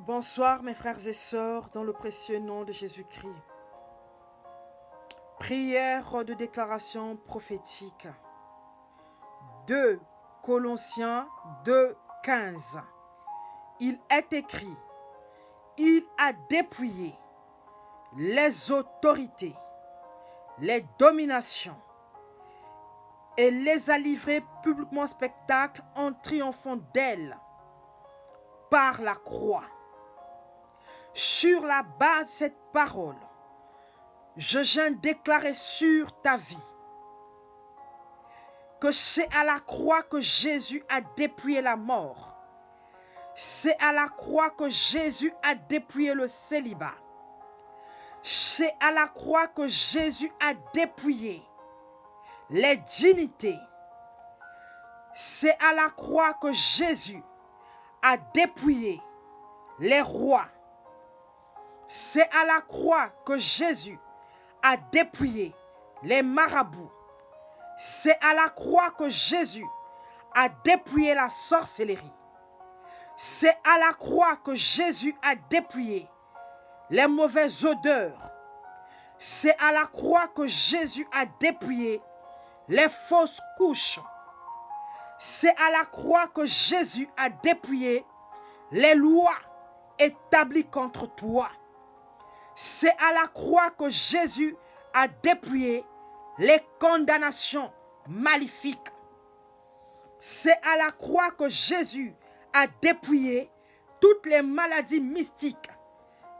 Bonsoir mes frères et sœurs dans le précieux nom de Jésus-Christ. Prière de déclaration prophétique. 2 Colossiens 2:15. Il est écrit, il a dépouillé les autorités, les dominations et les a livrées publiquement en spectacle en triomphant d'elles par la croix. Sur la base de cette parole, je viens déclarer sur ta vie que c'est à la croix que Jésus a dépouillé la mort. C'est à la croix que Jésus a dépouillé le célibat. C'est à la croix que Jésus a dépouillé les dignités. C'est à la croix que Jésus a dépouillé les rois. C'est à la croix que Jésus a dépouillé les marabouts. C'est à la croix que Jésus a dépouillé la sorcellerie. C'est à la croix que Jésus a dépouillé les mauvaises odeurs. C'est à la croix que Jésus a dépouillé les fausses couches. C'est à la croix que Jésus a dépouillé les lois établies contre toi. C'est à la croix que Jésus a dépouillé les condamnations maléfiques. C'est à la croix que Jésus a dépouillé toutes les maladies mystiques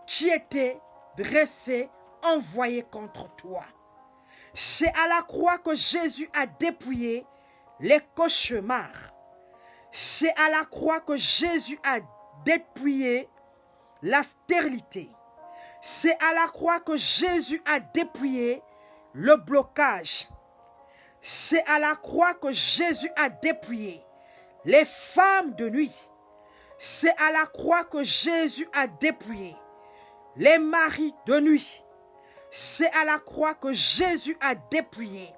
qui étaient dressées, envoyées contre toi. C'est à la croix que Jésus a dépouillé les cauchemars. C'est à la croix que Jésus a dépouillé la stérilité. C'est à la croix que Jésus a dépouillé le blocage. C'est à la croix que Jésus a dépouillé les femmes de nuit. C'est à la croix que Jésus a dépouillé les maris de nuit. C'est à la croix que Jésus a dépouillé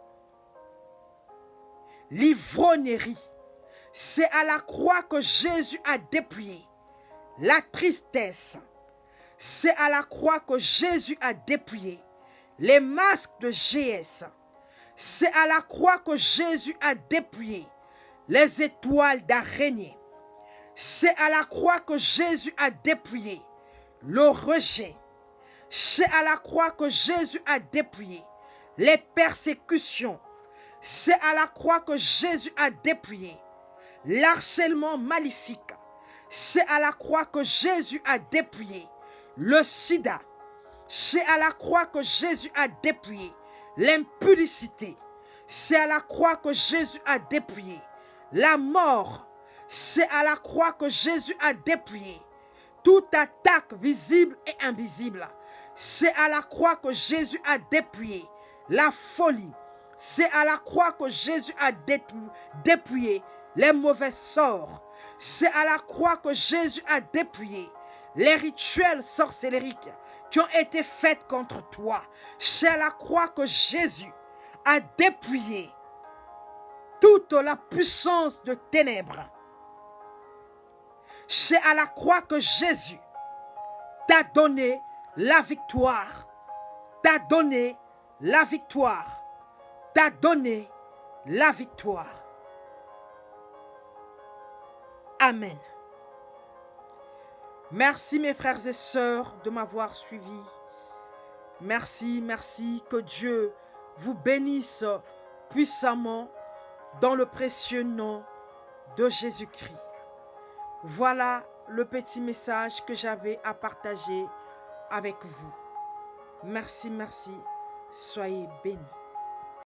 l'ivrognerie. C'est à la croix que Jésus a dépouillé la tristesse. C'est à la croix que Jésus a dépouillé les masques de GS. C'est à la croix que Jésus a dépouillé les étoiles d'araignée. C'est à la croix que Jésus a dépouillé le rejet. C'est à la croix que Jésus a dépouillé les persécutions. C'est à la croix que Jésus a dépouillé l'harcèlement maléfique. C'est à la croix que Jésus a dépouillé le sida. C'est à la croix que Jésus a dépouillé l'impudicité. C'est à la croix que Jésus a dépouillé la mort. C'est à la croix que Jésus a dépouillé toute attaque visible et invisible. C'est à la croix que Jésus a dépouillé la folie. C'est à la croix que Jésus a dépouillé les mauvais sorts. C'est à la croix que Jésus a dépouillé les rituels sorcellériques qui ont été faits contre toi. C'est à la croix que Jésus a dépouillé toute la puissance de ténèbres. C'est à la croix que Jésus t'a donné la victoire. T'a donné la victoire. T'a donné la victoire. Amen. Merci mes frères et sœurs de m'avoir suivi. Merci, merci, que Dieu vous bénisse puissamment dans le précieux nom de Jésus-Christ. Voilà le petit message que j'avais à partager avec vous. Merci, merci, soyez bénis.